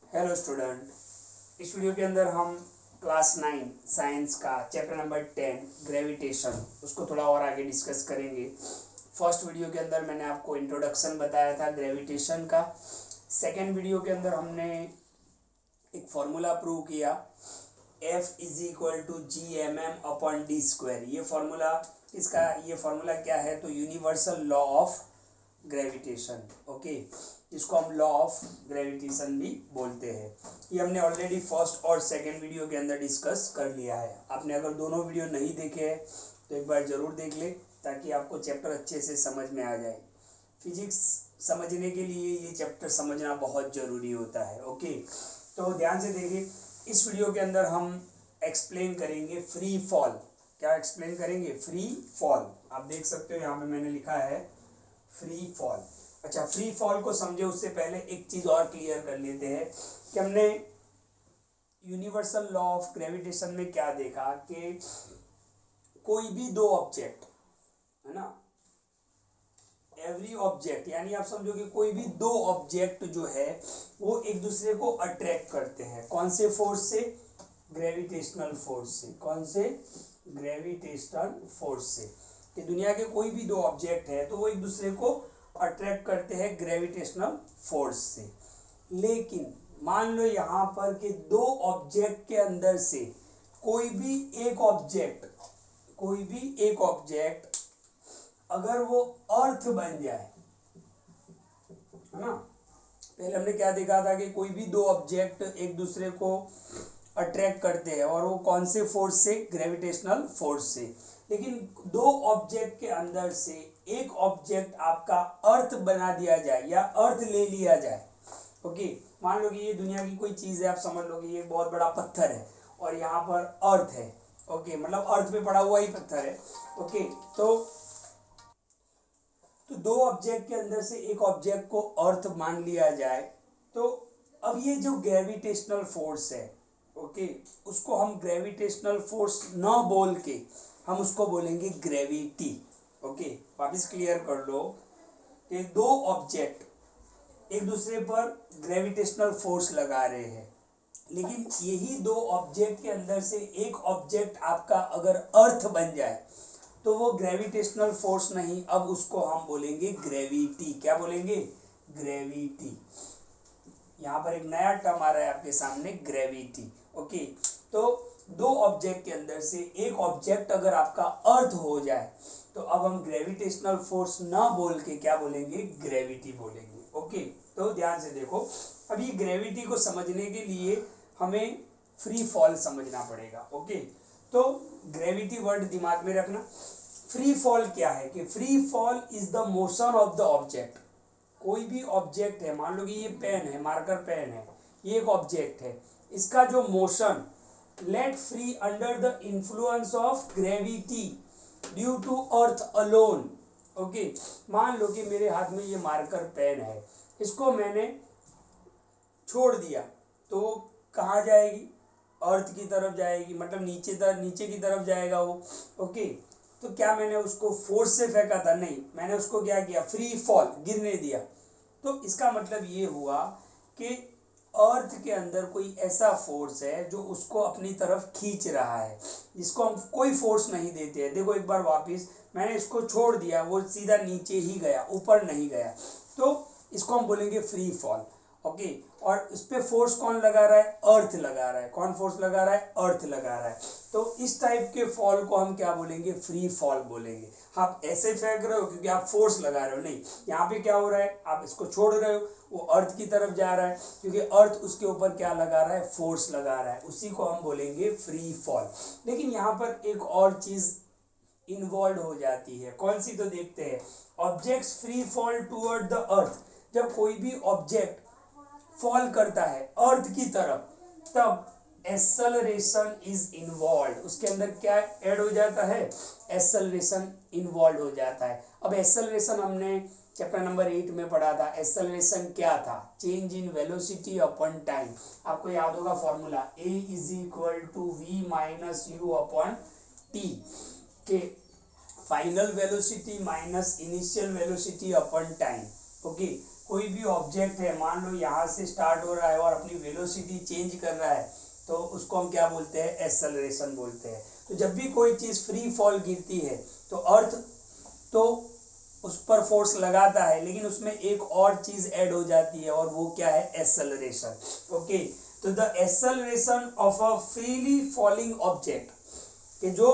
Hello student, इस video के अंदर हम क्लास 9 साइंस का चैप्टर नंबर 10 ग्रेविटेशन उसको थोड़ा और आगे डिस्कस करेंगे। फर्स्ट वीडियो के अंदर मैंने आपको इंट्रोडक्शन बताया था ग्रेविटेशन का। सेकेंड वीडियो के अंदर हमने एक फॉर्मूला प्रूव किया, F is equal to G M M upon D square. ये फॉर्मूला क्या है? तो universal law of gravitation. Okay, इसको हम लॉ ऑफ ग्रेविटेशन भी बोलते हैं। ये हमने ऑलरेडी फर्स्ट और सेकंड वीडियो के अंदर डिस्कस कर लिया है। आपने अगर दोनों वीडियो नहीं देखे हैं तो एक बार ज़रूर देख ले, ताकि आपको चैप्टर अच्छे से समझ में आ जाए। फिजिक्स समझने के लिए ये चैप्टर समझना बहुत ज़रूरी होता है। ओके, तो ध्यान से देखिए, इस वीडियो के अंदर हम एक्सप्लेन करेंगे फ्री फॉल। क्या एक्सप्लेन करेंगे? Free fall. आप देख सकते हो यहाँ पे मैंने लिखा है फ्री फॉल। अच्छा, फ्री फॉल को समझे उससे पहले एक चीज और क्लियर कर लेते हैं कि हमने यूनिवर्सल लॉ ऑफ ग्रेविटेशन में क्या देखा कि कोई भी दो ऑब्जेक्ट है ना, एवरी ऑब्जेक्ट, यानी आप समझो कि कोई भी दो ऑब्जेक्ट जो है वो एक दूसरे को अट्रैक्ट करते हैं। कौन से फोर्स से? ग्रेविटेशनल फोर्स से। कौन से? ग्रेविटेशनल फोर्स से। कि दुनिया के कोई भी दो ऑब्जेक्ट है तो वो एक दूसरे को अट्रैक्ट करते हैं ग्रेविटेशनल फोर्स से। लेकिन मान लो यहाँ पर कि दो ऑब्जेक्ट के अंदर से कोई भी एक ऑब्जेक्ट अगर वो अर्थ बन जाए, है ना। पहले हमने क्या देखा था कि कोई भी दो ऑब्जेक्ट एक दूसरे को अट्रैक्ट करते हैं, और वो कौन से फोर्स से? ग्रेविटेशनल फोर्स से। लेकिन दो ऑब्जेक्ट के अंदर से एक ऑब्जेक्ट आपका अर्थ बना दिया जाए या अर्थ ले लिया जाए। ओके, मान लो कि ये दुनिया की कोई चीज है, आप समझ लो कि ये बहुत बड़ा पत्थर है और यहाँ पर अर्थ है। ओके, मतलब अर्थ पे पड़ा हुआ ही पत्थर है। ओके, तो दो ऑब्जेक्ट के अंदर से एक ऑब्जेक्ट को अर्थ मान लिया जाए, तो अब ये जो ग्रेविटेशनल फोर्स है, ओके, उसको हम ग्रेविटेशनल फोर्स ना बोल के हम उसको बोलेंगे ग्रेविटी। ओके, वापस क्लियर कर लो कि दो ऑब्जेक्ट एक दूसरे पर ग्रेविटेशनल फोर्स लगा रहे हैं, लेकिन यही दो ऑब्जेक्ट के अंदर से एक ऑब्जेक्ट आपका अगर अर्थ बन जाए तो वो ग्रेविटेशनल फोर्स नहीं, अब उसको हम बोलेंगे ग्रेविटी। क्या बोलेंगे? ग्रेविटी। यहाँ पर एक नया टर्म आ रहा है आपके सामने, ग्रेविटी। ओके, तो दो ऑब्जेक्ट के अंदर से एक ऑब्जेक्ट अगर आपका अर्थ हो जाए तो अब हम ग्रेविटेशनल फोर्स ना बोल के क्या बोलेंगे? ग्रेविटी बोलेंगे। ओके, तो ध्यान से देखो, अब ये ग्रेविटी को समझने के लिए हमें फ्री फॉल समझना पड़ेगा। ओके, तो ग्रेविटी वर्ड दिमाग में रखना। फ्री फॉल क्या है? कि free fall is the motion of the object. कोई भी ऑब्जेक्ट है, मान लो कि ये पेन है, मार्कर पेन है, ये एक ऑब्जेक्ट है, इसका जो motion let free under the influence of gravity due to earth alone. Okay, मान लो कि मेरे हाथ में ये मार्कर पेन है, इसको मैंने छोड़ दिया तो कहाँ जाएगी? अर्थ की तरफ जाएगी, मतलब नीचे की तरफ जाएगा वो। ओके, तो क्या मैंने उसको फोर्स से फेंका था? नहीं, मैंने उसको क्या किया? फ्री फॉल, गिरने दिया। तो इसका मतलब ये हुआ कि अर्थ के अंदर कोई ऐसा फोर्स है जो उसको अपनी तरफ खींच रहा है, जिसको हम कोई फोर्स नहीं देते हैं। देखो एक बार वापिस, मैंने इसको छोड़ दिया, वो सीधा नीचे ही गया, ऊपर नहीं गया, तो इसको हम बोलेंगे फ्री फॉल। ओके, और इस पे फोर्स कौन लगा रहा है? अर्थ लगा रहा है। कौन फोर्स लगा रहा है? अर्थ लगा रहा है। तो इस टाइप के फॉल को हम क्या बोलेंगे? फ्री फॉल बोलेंगे। आप ऐसे फेंक रहे हो क्योंकि आप फोर्स लगा रहे हो, नहीं, यहाँ पे क्या हो रहा है? आप इसको छोड़ रहे हो, वो अर्थ की तरफ जा रहा है क्योंकि अर्थ उसके ऊपर क्या लगा रहा है? फोर्स लगा रहा है, उसी को हम बोलेंगे फ्री फॉल। लेकिन यहाँ पर एक और चीज इन्वॉल्व हो जाती है, कौन सी? तो देखते हैं। Objects free fall toward the earth. जब कोई भी ऑब्जेक्ट फॉल करता है अर्थ की तरफ, तब एक्सेलरेशन इज इन्वॉल्व। उसके अंदर क्या ऐड हो जाता है? एक्सेलरेशन इन्वॉल्व हो जाता है। अब एक्सेलरेशन हमने चैप्टर नंबर 8 में पढ़ा था। एक्सेलरेशन क्या था? Change in velocity upon time. आपको याद होगा formula, a is equal to V minus U upon T, के final velocity minus initial velocity upon time. Okay, कोई भी ऑब्जेक्ट है, मान लो यहाँ से स्टार्ट हो रहा है और अपनी वेलोसिटी चेंज कर रहा है, तो उसको हम क्या बोलते हैं, एक्सेलरेशन बोलते हैं। तो जब भी कोई चीज़ फ्री फॉल गिरती है तो अर्थ तो उस पर फोर्स लगाता है, लेकिन उसमें एक और चीज ऐड हो जाती है, और वो क्या है, एक्सेलरेशन। ओके, तो the acceleration of a freely falling object, कि जो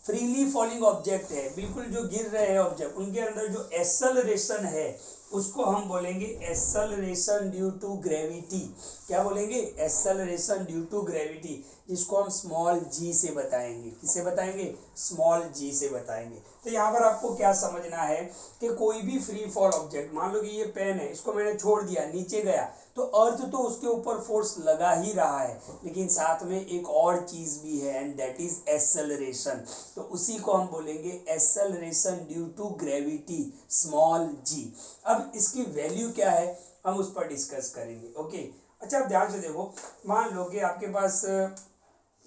फ्रीली फॉलिंग ऑब्जेक्ट है, बिल्कुल जो गिर रहे हैं ऑब्जेक्ट, उनके अंदर जो एक्सेलरेशन है उसको हम बोलेंगे एक्सेलरेशन ड्यू टू ग्रेविटी। क्या बोलेंगे, एक्सेलरेशन ड्यू टू ग्रेविटी, जिसको हम स्मॉल जी से बताएंगे। किससे बताएंगे, स्मॉल जी से बताएंगे। तो यहाँ पर आपको क्या समझना है कि कोई भी फ्री फॉल ऑब्जेक्ट, मान लो कि ये पेन है, इसको मैंने छोड़ दिया, नीचे गया, तो अर्थ तो उसके ऊपर फोर्स लगा ही रहा है, लेकिन साथ में एक और चीज भी है, एंड दैट इज एक्सेलरेशन। तो उसी को हम बोलेंगे acceleration due to gravity, small G. अब इसकी वैल्यू क्या है हम उस पर डिस्कस करेंगे। ओके, अच्छा अब ध्यान से देखो, मान लो कि आपके पास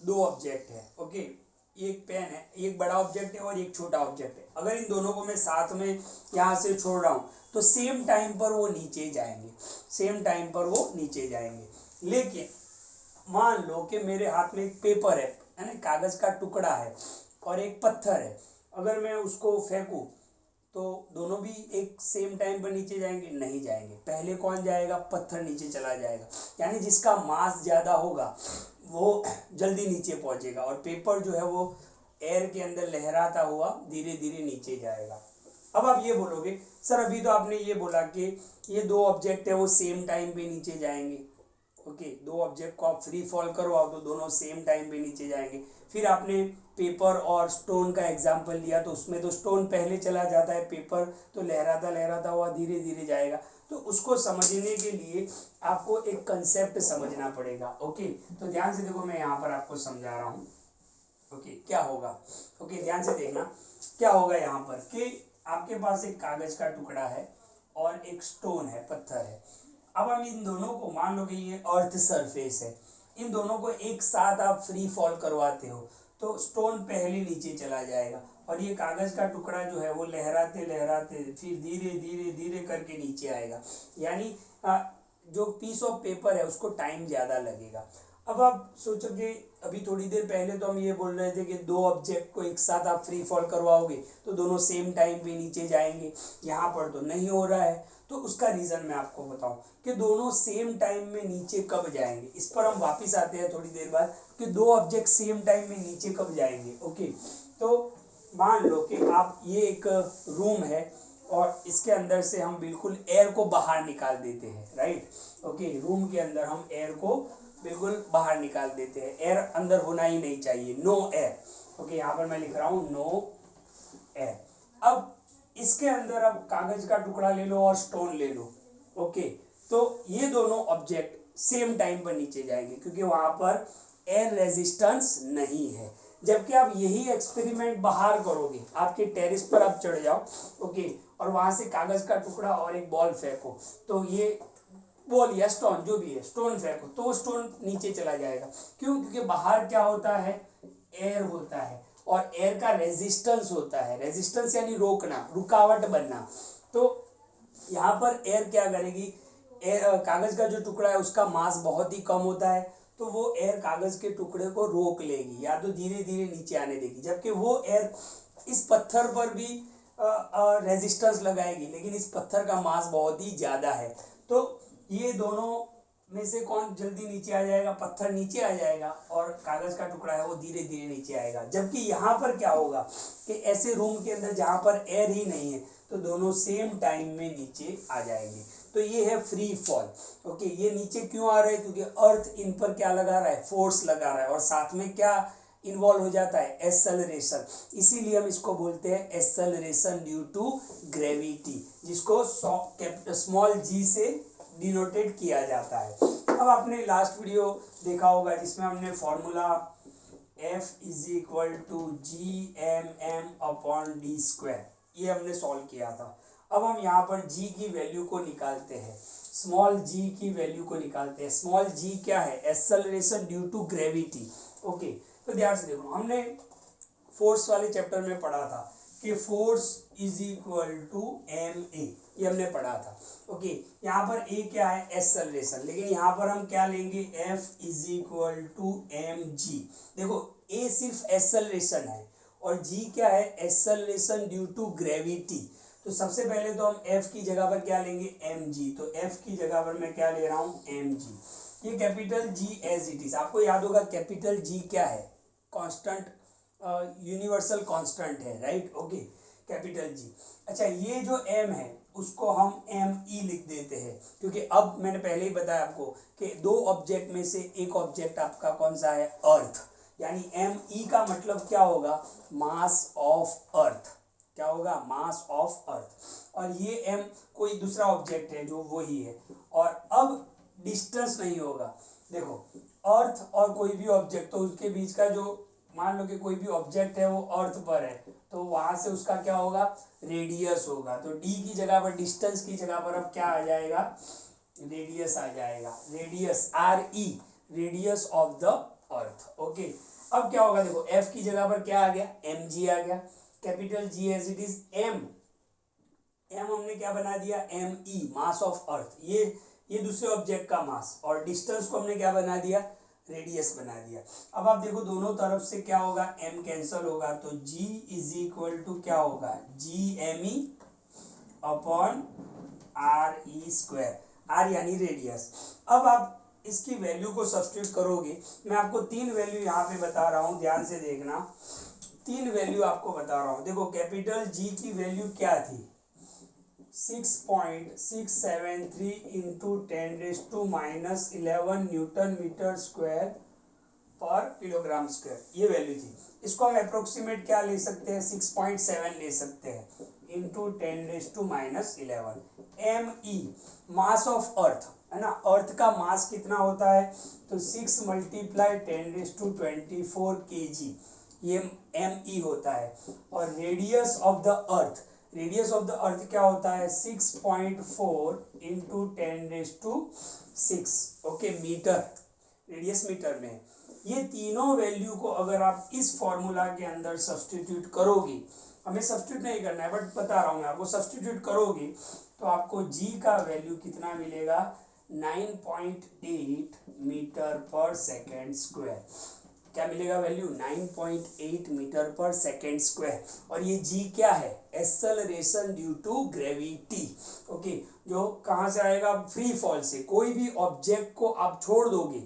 दो ऑब्जेक्ट है। ओके, एक पेन है, एक बड़ा ऑब्जेक्ट है और एक छोटा ऑब्जेक्ट है। अगर इन दोनों को मैं साथ में यहाँ से छोड़ रहा हूँ तो सेम टाइम पर वो नीचे जाएंगे, सेम टाइम पर वो नीचे जाएंगे। लेकिन मान लो कि मेरे हाथ में एक पेपर है ना, कागज का टुकड़ा है, और एक पत्थर है। अगर मैं उसको फेंकूं तो दोनों भी एक सेम टाइम पर नीचे जाएंगे, नहीं जाएंगे। पहले कौन जाएगा, पत्थर नीचे चला जाएगा, यानी जिसका मास ज्यादा होगा वो जल्दी नीचे पहुंचेगा, और पेपर जो है वो एयर के अंदर लहराता हुआ धीरे धीरे नीचे जाएगा। अब आप ये बोलोगे, सर अभी तो आपने ये बोला कि ये दो ऑब्जेक्ट है वो सेम टाइम पे नीचे जाएंगे। ओके, दो ऑब्जेक्ट को आप फ्री फॉल करवाओ तो दोनों सेम टाइम पे नीचे जाएंगे। फिर आपने पेपर और स्टोन का एग्जांपल लिया, तो उसमें तो स्टोन पहले चला जाता है, पेपर तो लहराता लहराता हुआ धीरे धीरे जाएगा। तो उसको समझने के लिए आपको एक कंसेप्ट समझना पड़ेगा। ओके, तो ध्यान से देखो, मैं यहाँ पर आपको समझा रहा हूँ। ओके, क्या होगा, ओके ध्यान से देखना क्या होगा यहाँ पर, कि आपके पास एक कागज का टुकड़ा है और एक स्टोन है, पत्थर है। अब हम इन दोनों को, मान लो कि ये अर्थ सरफेस है, इन दोनों को एक साथ आप फ्री फॉल करवाते हो तो स्टोन पहले नीचे चला जाएगा, और ये कागज का टुकड़ा जो है वो लहराते लहराते फिर धीरे धीरे धीरे करके नीचे आएगा। यानी जो पीस ऑफ पेपर है उसको टाइम ज्यादा लगेगा। अब आप सोचो कि अभी थोड़ी देर पहले तो हम ये बोल रहे थे कि दो ऑब्जेक्ट को एक साथ आप फ्री फॉल करवाओगे तो दोनों सेम टाइम पे नीचे जाएंगे, यहाँ पर तो नहीं हो रहा है। तो उसका रीजन मैं आपको बताऊं कि दोनों सेम टाइम में नीचे कब जाएंगे, इस पर हम वापस आते हैं थोड़ी देर बाद, कि दो ऑब्जेक्ट सेम टाइम में नीचे कब जाएंगे। ओके, तो मान लो कि आप, ये एक रूम है और इसके अंदर से हम बिल्कुल एयर को बाहर निकाल देते हैं, राइट। ओके, रूम के अंदर हम एयर को बिल्कुल बाहर निकाल देते हैं, एयर अंदर होना ही नहीं चाहिए, नो एयर। ओके, यहाँ पर मैं लिख रहा हूँ नो एयर। अब इसके अंदर अब कागज का टुकड़ा ले लो और स्टोन ले लो। ओके, तो ये दोनों ऑब्जेक्ट सेम टाइम पर नीचे जाएंगे क्योंकि वहां पर एयर रेजिस्टेंस नहीं है। जबकि आप यही एक्सपेरिमेंट बाहर करोगे, आपके टेरेस पर आप चढ़ जाओ, ओके, और वहां से कागज का टुकड़ा और एक बॉल फेंको, तो ये बॉल या स्टोन जो भी है, स्टोन फेंको तो स्टोन नीचे चला जाएगा। क्यों, क्योंकि बाहर क्या होता है, एयर होता है, और एयर का रेजिस्टेंस होता है। रेजिस्टेंस यानी रोकना, रुकावट बनना। तो यहाँ पर एयर क्या करेगी, एयर, कागज का जो टुकड़ा है उसका मास बहुत ही कम होता है, तो वो एयर कागज के टुकड़े को रोक लेगी या तो धीरे धीरे नीचे आने देगी। जबकि वो एयर इस पत्थर पर भी रेजिस्टेंस लगाएगी, लेकिन इस पत्थर का मास बहुत ही ज्यादा है। तो ये दोनों में से कौन जल्दी नीचे आ जाएगा, पत्थर नीचे आ जाएगा और कागज का टुकड़ा है वो धीरे धीरे नीचे आएगा। जबकि यहाँ पर क्या होगा कि ऐसे रूम के अंदर जहाँ पर एयर ही नहीं है तो दोनों सेम टाइम में नीचे आ जाएंगे। तो ये है फ्री फॉल। ओके, ये नीचे क्यों आ रहे हैं, क्योंकि अर्थ इन पर क्या लगा रहा है, फोर्स लगा रहा है, और साथ में क्या इन्वॉल्व हो जाता है, एक्सेलरेशन। इसीलिए हम इसको बोलते हैं एक्सेलरेशन ड्यू टू ग्रेविटी, जिसको स्मॉल जी से डिनोटेड किया जाता है। अब आपने लास्ट वीडियो देखा होगा जिसमें हमने formula F is equal to gmm/d², ये हमने सॉल्व किया था। अब हम यहाँ पर g की वैल्यू को निकालते हैं, स्मॉल g की वैल्यू को निकालते हैं। स्मॉल g क्या है, acceleration due to gravity. Okay, तो ध्यान से देखो, हमने फोर्स वाले चैप्टर में पढ़ा था कि force is equal to M A, ये हमने पढ़ा था। ओके, यहाँ पर ए क्या है, एक्सेलरेशन, लेकिन यहाँ पर हम क्या लेंगे, F is equal to M G. देखो ए सिर्फ एक्सेलरेशन है और जी क्या है, एक्सेलरेशन ड्यू टू ग्रेविटी। तो सबसे पहले तो हम एफ की जगह पर क्या लेंगे, एम जी। तो एफ की जगह पर मैं क्या ले रहा हूँ, एम जी। ये capital G as it is, आपको याद होगा कैपिटल जी क्या है, कांस्टेंट, यूनिवर्सल कांस्टेंट है, राइट। Okay, capital G. अच्छा, ये जो एम है उसको हम एम ई लिख देते हैं, क्योंकि अब मैंने पहले ही बताया आपको कि दो ऑब्जेक्ट में से एक ऑब्जेक्ट आपका कौन सा है, अर्थ। यानी एम ई का मतलब क्या होगा, मास ऑफ अर्थ। क्या होगा, मास ऑफ अर्थ। और ये एम कोई दूसरा ऑब्जेक्ट है जो वही है। और अब डिस्टेंस नहीं होगा, देखो अर्थ और कोई भी ऑब्जेक्ट, तो उसके बीच का जो, मान लो कि कोई भी ऑब्जेक्ट है वो अर्थ पर है, तो वहां से उसका क्या होगा, रेडियस होगा। तो डी की जगह पर, डिस्टेंस की जगह पर अब क्या आ जाएगा, रेडियस आ जाएगा, radius, R E, radius of the earth. Okay, अब क्या होगा, देखो एफ की जगह पर क्या आ गया, एम जी आ गया, capital G as it is, M हमने क्या बना दिया, एम ई, मास ऑफ अर्थ। ये दूसरे ऑब्जेक्ट का मास, और डिस्टेंस को हमने क्या बना दिया, रेडियस बना दिया। अब आप देखो दोनों तरफ से क्या होगा, m कैंसल होगा, तो g इज इक्वल टू क्या होगा, G M E upon R E square, R यानी रेडियस। अब आप इसकी वैल्यू को सब्स्टिट्यूट करोगे, मैं आपको तीन वैल्यू यहाँ पे बता रहा हूँ, ध्यान से देखना, तीन वैल्यू आपको बता रहा हूँ। देखो कैपिटल जी की वैल्यू क्या थी, 6.673 इंटू 10⁻⁻11 न्यूटन मीटर स्क्वायर पर किलोग्राम स्क्वायर, ये वैल्यू थी। इसको हम अप्रोक्सीमेट क्या ले सकते हैं, 6.7 ले सकते हैं into 10⁻11। M E, mass of earth है ना, अर्थ का मास कितना होता है, तो 6 × 10⁻24 kg, ये एम ई होता है। और radius of the earth, radius of the earth क्या होता है, 6.4 into 10⁻6, okay, metre, radius metre में। ये तीनों वैल्यू को अगर आप इस फॉर्मूला के अंदर सब्स्टिट्यूट करोगे, हमें सब्स्टिट्यूट नहीं करना है बट बता रहा हूँ मैं आपको, सब्स्टिट्यूट करोगे तो आपको जी का वैल्यू कितना मिलेगा, 9.8 मीटर पर सेकेंड स्क्वायर। क्या मिलेगा वैल्यू, 9.8 मीटर पर सेकेंड स्क्वायर। और ये जी क्या है, acceleration due to gravity. Okay, जो कहाँ से आएगा, फ्री फॉल से। कोई भी ऑब्जेक्ट को आप छोड़ दोगे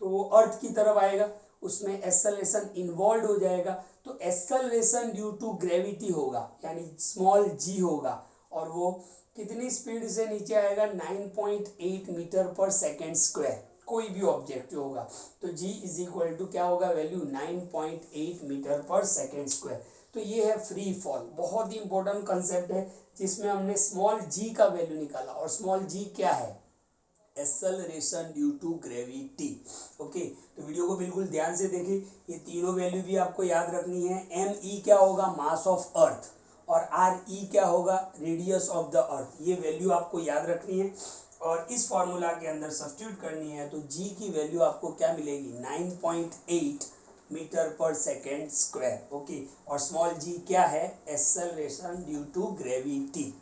तो वो अर्थ की तरफ आएगा, उसमें एक्सेलरेशन इन्वॉल्व हो जाएगा, तो एक्सेलरेशन ड्यू टू ग्रेविटी होगा, यानी स्मॉल जी होगा। और वो कितनी स्पीड से नीचे आएगा, 9.8 मीटर पर सेकेंड स्क्वायर, कोई भी ऑब्जेक्ट जो होगा। तो g इज इक्वल टू क्या होगा, वैल्यू 9.8 मीटर पर सेकेंड स्क्वायर। तो ये है फ्री फॉल, बहुत ही इंपॉर्टेंट कंसेप्ट है, जिसमें हमने स्मॉल g का वैल्यू निकाला। और स्मॉल g क्या है, acceleration due to gravity. Okay, तो वीडियो को बिल्कुल ध्यान से देखिए, ये तीनों वैल्यू भी आपको याद रखनी है। एम ई क्या होगा, मास ऑफ अर्थ, और आर ई क्या होगा, रेडियस ऑफ द अर्थ। ये वैल्यू आपको याद रखनी है और इस फॉर्मूला के अंदर सब्स्टिट्यूट करनी है। तो जी की वैल्यू आपको क्या मिलेगी, 9.8 मीटर पर सेकेंड स्क्वायर। ओके, और स्मॉल जी क्या है, एक्सेलरेशन ड्यू टू ग्रेविटी।